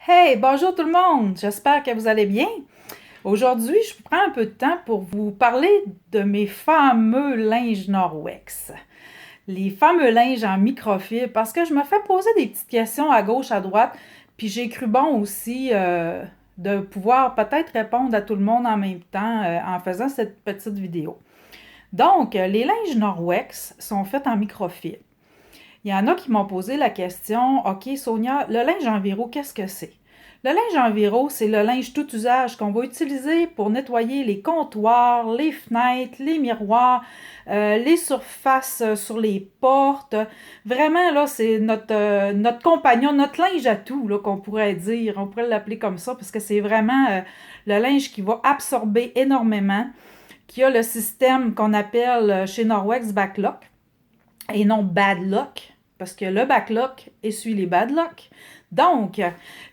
Hey, bonjour tout le monde, j'espère que vous allez bien. Aujourd'hui, je prends un peu de temps pour vous parler de mes fameux linges Norwex. Les fameux linges en microfibre, parce que je me fais poser des petites questions à gauche, à droite, puis j'ai cru bon aussi de pouvoir peut-être répondre à tout le monde en même temps en faisant cette petite vidéo. Donc, les linges Norwex sont faits en microfibre. Il y en a qui m'ont posé la question, OK, Sonia, le linge Enviro, qu'est-ce que c'est? Le linge Enviro, c'est le linge tout usage qu'on va utiliser pour nettoyer les comptoirs, les fenêtres, les miroirs, les surfaces sur les portes. Vraiment, là, c'est notre compagnon, notre linge à tout, là, qu'on pourrait dire. On pourrait l'appeler comme ça parce que c'est vraiment le linge qui va absorber énormément, qui a le système qu'on appelle chez Norwex Backlock et non Bad Lock, parce que le backlock essuie les bad luck. Donc,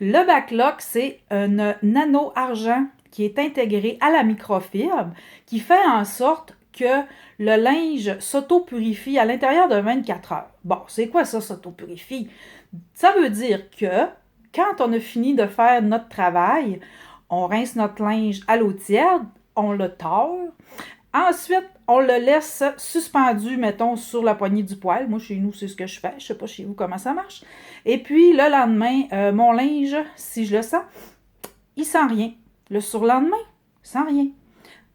le backlock, c'est un nano-argent qui est intégré à la microfibre, qui fait en sorte que le linge s'auto-purifie à l'intérieur de 24 heures. Bon, c'est quoi ça, s'auto-purifie? Ça veut dire que quand on a fini de faire notre travail, on rince notre linge à l'eau tiède, on le tord. Ensuite, on le laisse suspendu, mettons, sur la poignée du poêle. Moi, chez nous, c'est ce que je fais. Je sais pas chez vous comment ça marche. Et puis, le lendemain, mon linge, si je le sens, il sent rien. Le surlendemain, il sent rien.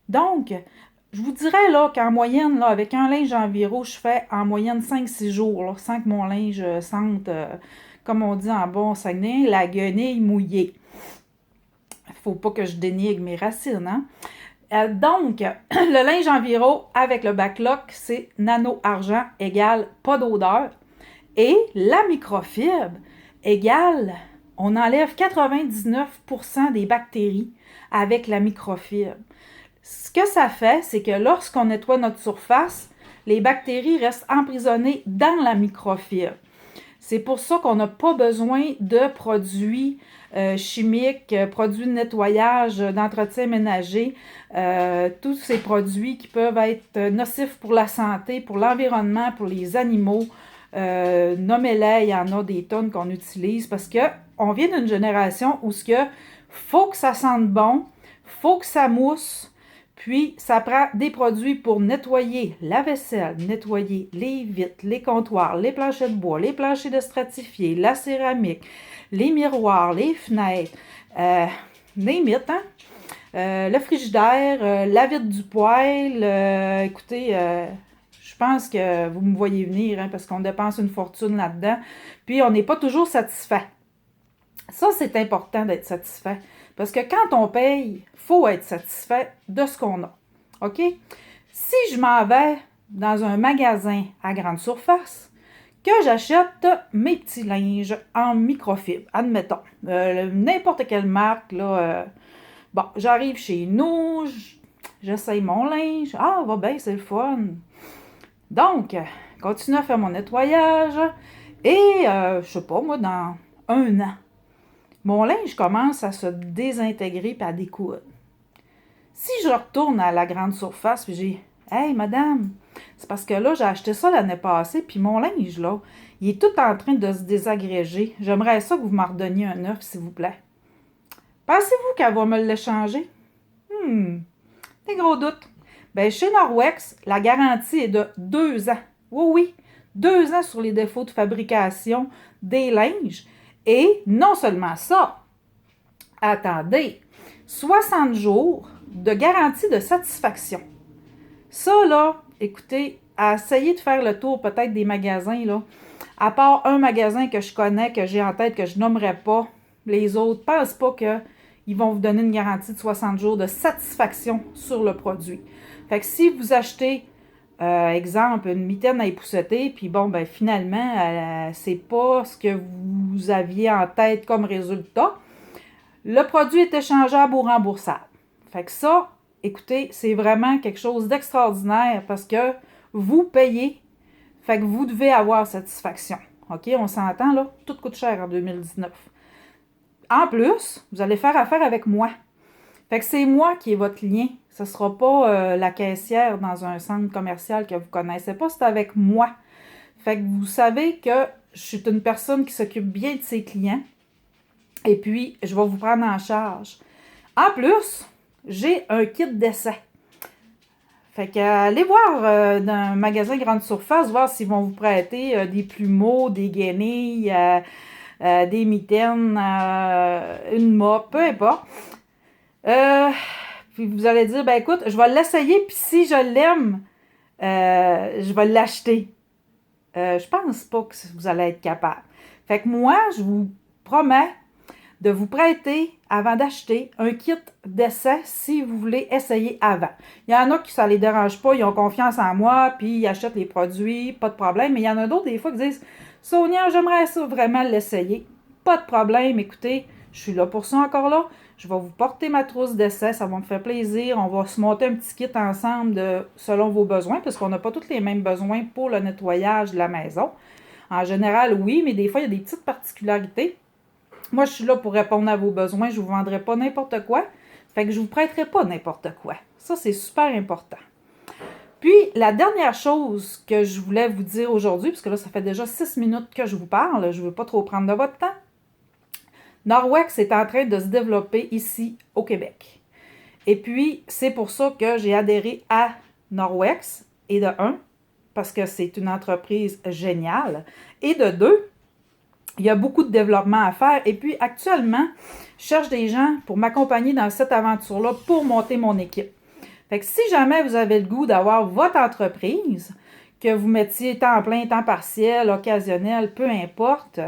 Donc, je vous dirais là qu'en moyenne, là, avec un linge environ, je fais en moyenne 5-6 jours, là, sans que mon linge sente, comme on dit en bon Saguenay, la guenille mouillée. Faut pas que je dénigre mes racines, hein? Donc, le linge Enviro avec le backlock, c'est nano-argent égale pas d'odeur. Et la microfibre égale, on enlève 99% des bactéries avec la microfibre. Ce que ça fait, c'est que lorsqu'on nettoie notre surface, les bactéries restent emprisonnées dans la microfibre. C'est pour ça qu'on n'a pas besoin de produits chimiques, produits de nettoyage, d'entretien ménager, tous ces produits qui peuvent être nocifs pour la santé, pour l'environnement, pour les animaux. Nommez-les, il y en a des tonnes qu'on utilise parce qu'on vient d'une génération où faut que ça sente bon, faut que ça mousse, puis, ça prend des produits pour nettoyer la vaisselle, nettoyer les vitres, les comptoirs, les planchers de bois, les planchers de stratifiés, la céramique, les miroirs, les fenêtres, les mythes, hein? Le frigidaire, la vitre du poêle. Écoutez, je pense que vous me voyez venir, hein, parce qu'on dépense une fortune là-dedans. Puis, on n'est pas toujours satisfait. Ça, c'est important d'être satisfait. Parce que quand on paye, il faut être satisfait de ce qu'on a. OK? Si je m'en vais dans un magasin à grande surface, que j'achète mes petits linges en microfibre, admettons, n'importe quelle marque, là, bon, j'arrive chez nous, j'essaye mon linge, ah, va bien, c'est le fun. Donc, continue à faire mon nettoyage et, je sais pas, moi, dans un an, mon linge commence à se désintégrer et à découdre. Si je retourne à la grande surface puis j'ai Hey madame, c'est parce que là, j'ai acheté ça l'année passée, puis mon linge, là, il est tout en train de se désagréger. J'aimerais ça que vous m'en redonniez un neuf, s'il vous plaît. Pensez-vous qu'elle va me l'échanger? Des gros doutes. Ben, chez Norwex, la garantie est de 2 ans. Oui, oui, 2 ans sur les défauts de fabrication des linges. Et non seulement ça, attendez, 60 jours de garantie de satisfaction. Ça, là, écoutez, à essayer de faire le tour peut-être des magasins, là, à part un magasin que je connais, que j'ai en tête, que je nommerai pas, les autres, ne pensent pas qu'ils vont vous donner une garantie de 60 jours de satisfaction sur le produit. Fait que si vous achetez, exemple, une mitaine à épousseter, puis bon, ben finalement, c'est pas ce que vous aviez en tête comme résultat, le produit est échangeable ou remboursable. Fait que ça, écoutez, c'est vraiment quelque chose d'extraordinaire parce que vous payez, fait que vous devez avoir satisfaction. OK, on s'entend là, tout coûte cher en 2019. En plus, vous allez faire affaire avec moi. Fait que c'est moi qui est votre lien. Ce ne sera pas la caissière dans un centre commercial que vous ne connaissez pas, c'est avec moi. Fait que vous savez que je suis une personne qui s'occupe bien de ses clients. Et puis, je vais vous prendre en charge. En plus, j'ai un kit d'essai. Fait que allez voir dans un magasin grande surface, voir s'ils vont vous prêter des plumeaux, des guenilles, des mitaines, une mop, peu importe. Puis vous allez dire, ben écoute, je vais l'essayer, puis si je l'aime, je vais l'acheter. Je pense pas que vous allez être capable. Fait que moi, je vous promets de vous prêter, avant d'acheter, un kit d'essai si vous voulez essayer avant. Il y en a qui ça les dérange pas, ils ont confiance en moi, puis ils achètent les produits, pas de problème. Mais il y en a d'autres, des fois, qui disent « Sonia, j'aimerais ça vraiment l'essayer. » Pas de problème, écoutez, je suis là pour ça encore là. Je vais vous porter ma trousse d'essai, ça va me faire plaisir. On va se monter un petit kit ensemble selon vos besoins, parce qu'on n'a pas tous les mêmes besoins pour le nettoyage de la maison. En général, oui, mais des fois, il y a des petites particularités. Moi, je suis là pour répondre à vos besoins. Je ne vous vendrai pas n'importe quoi. Fait que je ne vous prêterai pas n'importe quoi. Ça, c'est super important. Puis, la dernière chose que je voulais vous dire aujourd'hui, puisque là, ça fait déjà 6 minutes que je vous parle, je ne veux pas trop prendre de votre temps. Norwex est en train de se développer ici au Québec. Et puis, c'est pour ça que j'ai adhéré à Norwex. Et de un, parce que c'est une entreprise géniale. Et de deux, il y a beaucoup de développement à faire. Et puis, actuellement, je cherche des gens pour m'accompagner dans cette aventure-là pour monter mon équipe. Fait que si jamais vous avez le goût d'avoir votre entreprise, que vous mettiez temps plein, temps partiel, occasionnel, peu importe,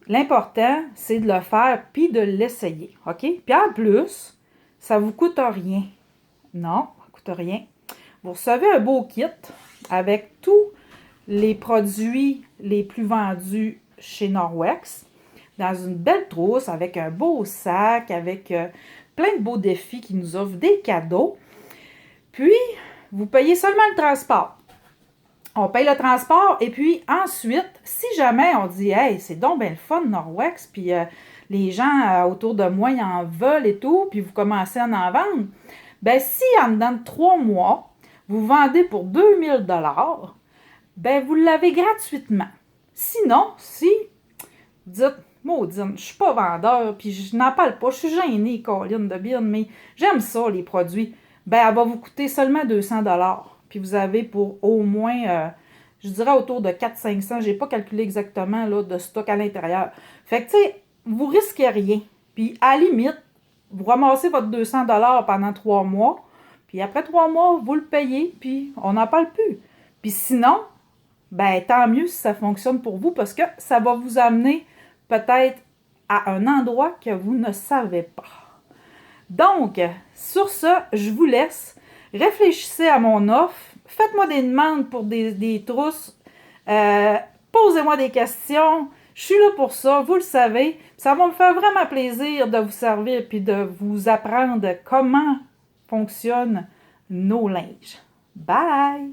l'important, c'est de le faire puis de l'essayer. OK? Puis en plus, ça ne vous coûte rien. Non, ça ne coûte rien. Vous recevez un beau kit avec tous les produits les plus vendus chez Norwex, dans une belle trousse, avec un beau sac, avec plein de beaux défis qui nous offrent des cadeaux. Puis, vous payez seulement le transport. On paye le transport et puis ensuite, si jamais on dit « Hey, c'est donc bien le fun Norwex, puis les gens autour de moi, ils en veulent et tout, puis vous commencez à en vendre. » Ben si en dedans de 3 mois, vous vendez pour 2000 $, ben vous l'avez gratuitement. Sinon, si vous dites, maudine, je suis pas vendeur, puis je n'en parle pas, je suis gênée, Colline de Bien, mais j'aime ça, les produits, ben elle va vous coûter seulement 200 $. Puis vous avez pour au moins, je dirais autour de 400-500, j'ai pas calculé exactement là, de stock à l'intérieur. Fait que, tu sais, vous risquez rien. Puis à la limite, vous ramassez votre 200 $ pendant 3 mois, puis après 3 mois, vous le payez, puis on n'en parle plus. Puis sinon, ben tant mieux si ça fonctionne pour vous parce que ça va vous amener peut-être à un endroit que vous ne savez pas. Donc, sur ce, je vous laisse. Réfléchissez à mon offre. Faites-moi des demandes pour des trousses. Posez-moi des questions. Je suis là pour ça, vous le savez. Ça va me faire vraiment plaisir de vous servir et de vous apprendre comment fonctionnent nos linges. Bye!